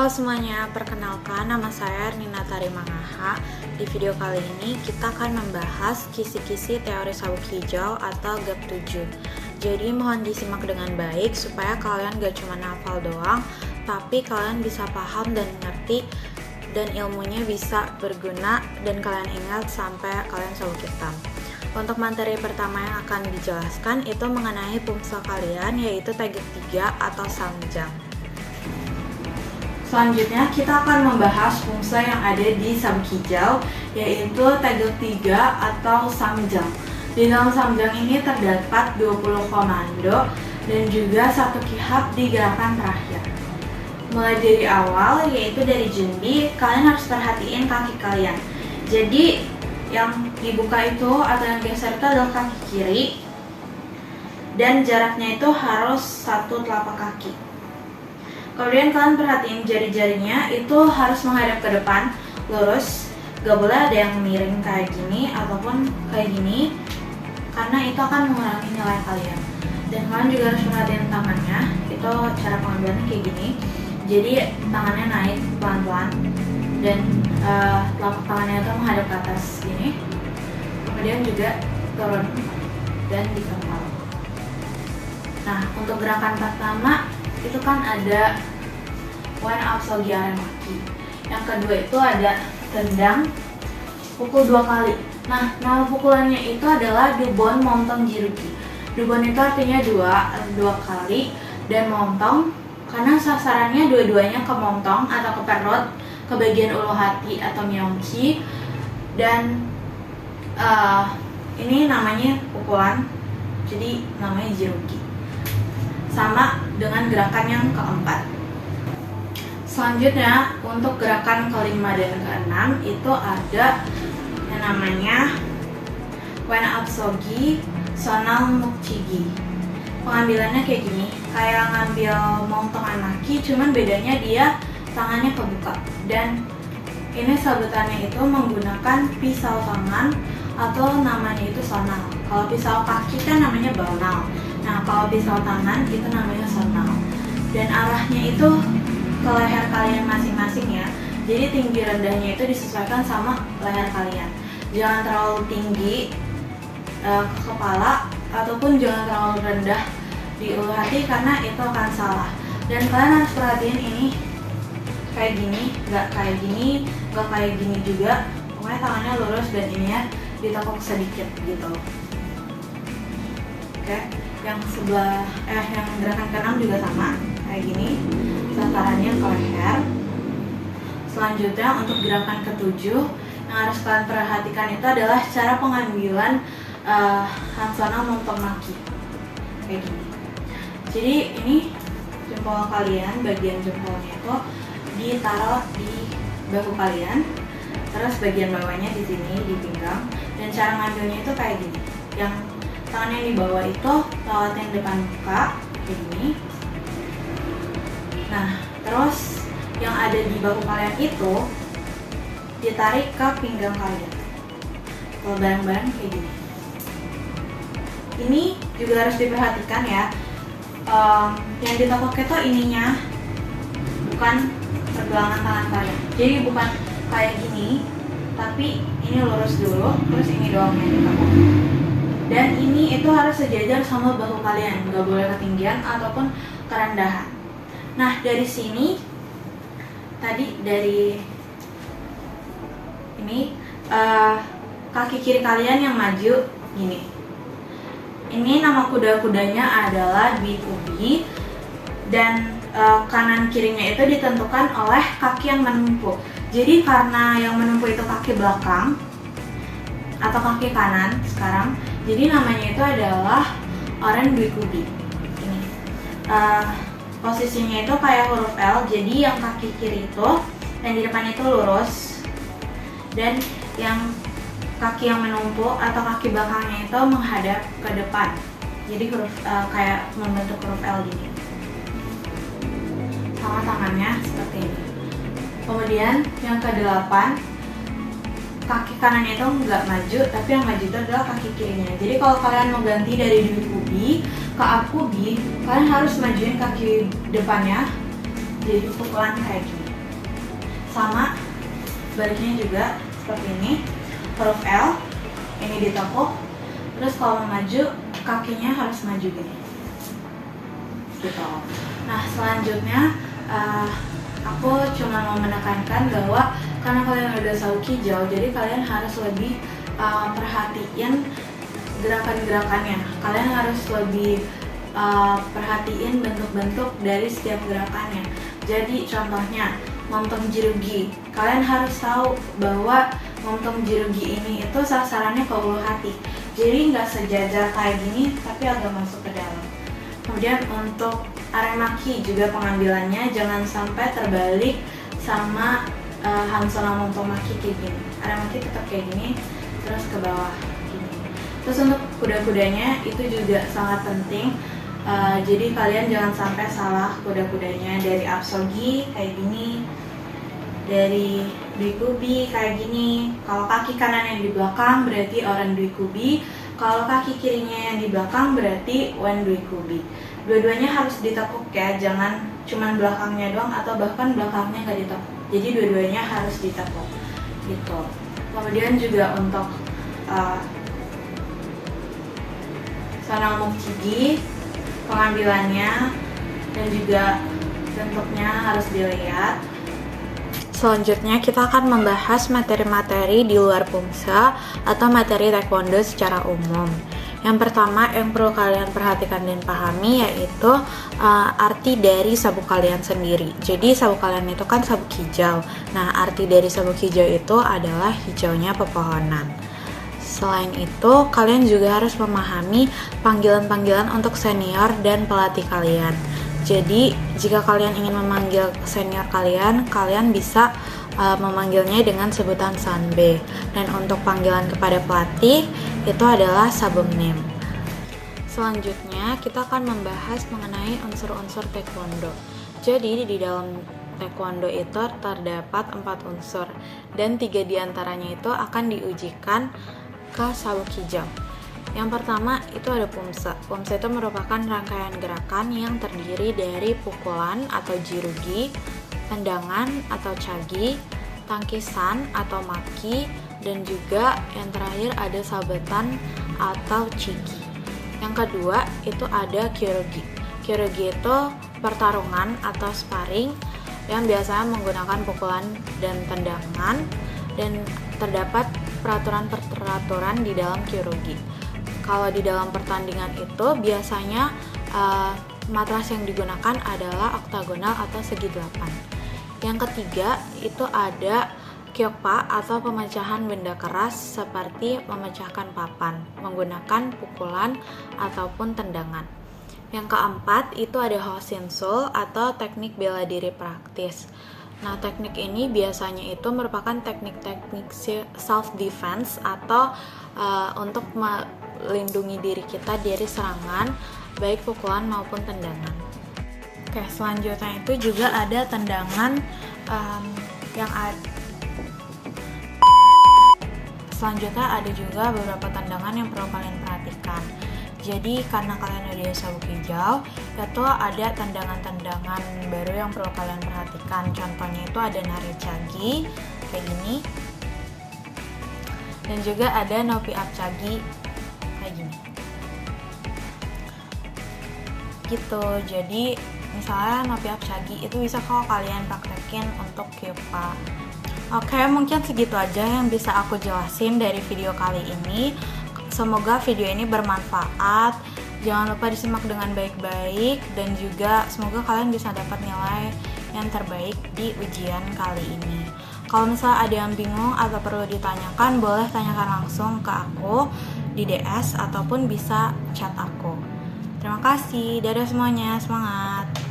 Halo semuanya, perkenalkan nama saya Nina Tarimangaha. Di video kali ini kita akan membahas kisi-kisi teori sabuk hijau atau GAP 7. Jadi mohon disimak dengan baik supaya kalian gak cuma hafal doang, tapi kalian bisa paham dan ngerti dan ilmunya bisa berguna dan kalian ingat sampai kalian sabuk hitam. Untuk materi pertama yang akan dijelaskan itu mengenai pumsel kalian, yaitu teguk 3 atau samjang. Selanjutnya kita akan membahas fungsi yang ada di sabuk hijau, yaitu teguk 3 atau samjang. Di dalam samjang ini terdapat 20 komando dan juga satu kihab di gerakan terakhir. Mulai dari awal, yaitu dari jendi, kalian harus perhatiin kaki kalian. Jadi yang dibuka itu atau yang geser itu adalah kaki kiri, dan jaraknya itu harus satu telapak kaki. Kemudian kalian perhatiin jari-jarinya itu harus menghadap ke depan, lurus, gak boleh ada yang miring kayak gini ataupun kayak gini, karena itu akan mengurangi nilai kalian. Dan kalian juga harus perhatiin tangannya, itu cara pengambilannya kayak gini. Jadi tangannya naik pelan-pelan dan telapak tangannya itu menghadap ke atas gini. Kemudian juga turun dan dikepal. Nah, untuk gerakan pertama itu kan ada one up sogi aremaki. Yang kedua itu ada tendang, pukul 2 kali. Nah, nama pukulannya itu adalah dubon montong jiruki. Dubon itu artinya dua kali, dan montong karena sasarannya dua-duanya ke montong atau ke perut, ke bagian ulu hati atau myeongchi. Dan ini namanya pukulan, jadi namanya jiruki. Sama dengan gerakan yang keempat. Selanjutnya untuk gerakan kelima dan keenam itu ada yang namanya wen absogi sonal mukchigi. Pengambilannya kayak gini, kayak ngambil montong anaki, cuman bedanya dia tangannya kebuka. Dan ini sebutannya itu menggunakan pisau tangan atau namanya itu sonal. Kalau pisau kaki kan namanya baunal. Nah, kalau pisau tangan itu namanya sonal. Dan arahnya itu ke leher kalian masing-masing ya. Jadi tinggi rendahnya itu disesuaikan sama leher kalian. Jangan terlalu tinggi ke kepala ataupun jangan terlalu rendah di ulu hati karena itu akan salah. Dan kalian harus perhatiin ini kayak gini, gak kayak gini, gak kayak gini juga. Pokoknya tangannya lurus dan ininya ditekuk sedikit gitu. Oke. Yang sebelah yang gerakan keenam juga sama kayak gini, sasarannya ke leher. Selanjutnya untuk gerakan ketujuh yang harus kalian perhatikan itu adalah cara pengambilan hansana montong maki kayak gini. Jadi ini jempol kalian, bagian jempolnya itu ditaruh di bahu kalian, terus bagian bawahnya di sini di pinggang, dan cara ngambilnya itu kayak gini. Yang tangan yang di bawah itu lewatin depan muka kayak gini. Nah, terus yang ada di bahu kalian itu ditarik ke pinggang kalian. Kalau bareng-bareng kayak gini. Ini juga harus diperhatikan ya. Yang ditekuk itu ininya, bukan pergelangan tangan kalian. Jadi bukan kayak gini, tapi ini lurus dulu, terus ini doang yang ditekuk. Dan ini itu harus sejajar sama bahu kalian, nggak boleh ketinggian ataupun kerendahan. Nah, dari sini tadi dari ini kaki kiri kalian yang maju gini. Ini nama kuda-kudanya adalah bikubi, dan kanan kirinya itu ditentukan oleh kaki yang menumpuk. Jadi karena yang menumpuk itu kaki belakang atau kaki kanan sekarang, jadi namanya itu adalah oren bikubi. Ini posisinya itu kayak huruf L, jadi yang kaki kiri itu yang di depan itu lurus, dan yang kaki yang menumpuk atau kaki belakangnya itu menghadap ke depan. Jadi huruf kayak membentuk huruf L gini. Sama tangannya seperti ini. Kemudian yang ke-8, kaki kanannya itu nggak maju, tapi yang maju itu adalah kaki kirinya. Jadi kalau kalian mau ganti dari bikubi ke akubi, kalian harus majuin kaki depannya jadi pukulan kayak gini. Sama baliknya juga seperti ini, huruf L ini ditekuk, terus kalau maju kakinya harus maju gini gitu. Nah selanjutnya aku cuma mau menekankan bahwa karena kalian udah sabuk hijau, jadi kalian harus lebih perhatiin gerakan-gerakannya. Kalian harus lebih perhatiin bentuk-bentuk dari setiap gerakannya. Jadi contohnya momtom jirugi, kalian harus tahu bahwa momtom jirugi ini itu sasarannya ke ulu hati, jadi nggak sejajar kayak gini tapi agak masuk ke dalam. Kemudian untuk aremaki juga pengambilannya jangan sampai terbalik sama hansona momtomaki kayak gini. Aremaki tetap kayak gini terus ke bawah gini. Terus untuk kuda-kudanya itu juga sangat penting. Jadi kalian jangan sampai salah kuda-kudanya, dari apsogi kayak gini, dari duikubi kayak gini. Kalau kaki kanan yang di belakang berarti orang duikubi, kalau kaki kirinya yang di belakang berarti wen duikubi. Dua-duanya harus ditekuk ya, jangan cuman belakangnya doang atau bahkan belakangnya nggak ditekuk. Jadi dua-duanya harus ditekuk gitu. Kemudian juga untuk sanalmukjigi, pengambilannya dan juga bentuknya harus dilihat. Selanjutnya kita akan membahas materi-materi di luar pumsa atau materi taekwondo secara umum. Yang pertama yang perlu kalian perhatikan dan pahami yaitu arti dari sabuk kalian sendiri. Jadi sabuk kalian itu kan sabuk hijau. Nah, arti dari sabuk hijau itu adalah hijaunya pepohonan. Selain itu, kalian juga harus memahami panggilan-panggilan untuk senior dan pelatih kalian. Jadi, jika kalian ingin memanggil senior kalian, kalian bisa memanggilnya dengan sebutan sanbe. Dan untuk panggilan kepada pelatih, itu adalah sabumnim. Selanjutnya, kita akan membahas mengenai unsur-unsur taekwondo. Jadi, di dalam taekwondo itu terdapat 4 unsur, dan 3 diantaranya itu akan diujikan ke sabuk hijau. Yang pertama itu ada pumse. Pumse itu merupakan rangkaian gerakan yang terdiri dari pukulan atau jirugi, tendangan atau chagi, tangkisan atau maki, dan juga yang terakhir ada sabetan atau chigi. Yang kedua itu ada kyorugi. Kyorugi itu pertarungan atau sparring yang biasanya menggunakan pukulan dan tendangan, dan terdapat peraturan-peraturan di dalam kyorugi. Kalau di dalam pertandingan itu biasanya matras yang digunakan adalah oktagonal atau segi 8. Yang ketiga itu ada kyokpa atau pemecahan benda keras seperti memecahkan papan menggunakan pukulan ataupun tendangan. Yang keempat itu ada hoshinsul atau teknik bela diri praktis. Nah, teknik ini biasanya itu merupakan teknik-teknik self defense atau untuk melindungi diri kita dari serangan baik pukulan maupun tendangan. Oke, selanjutnya itu juga ada tendangan selanjutnya ada juga beberapa tendangan yang perlu kalian perhatikan. Jadi karena kalian udah sabuk hijau, itu ada tendangan-tendangan baru yang perlu kalian perhatikan. Contohnya itu ada nari chagi kayak gini, dan juga ada nopi up chagi kayak gini. Gitu. Jadi misalnya nopi up chagi itu bisa kalau kalian praktekin untuk kyokpa. Oke, mungkin segitu aja yang bisa aku jelasin dari video kali ini. Semoga video ini bermanfaat. Jangan lupa disimak dengan baik-baik, dan juga semoga kalian bisa dapat nilai yang terbaik di ujian kali ini. Kalau misalnya ada yang bingung atau perlu ditanyakan, boleh tanyakan langsung ke aku di DS ataupun bisa chat aku. Terima kasih, dadah semuanya, semangat!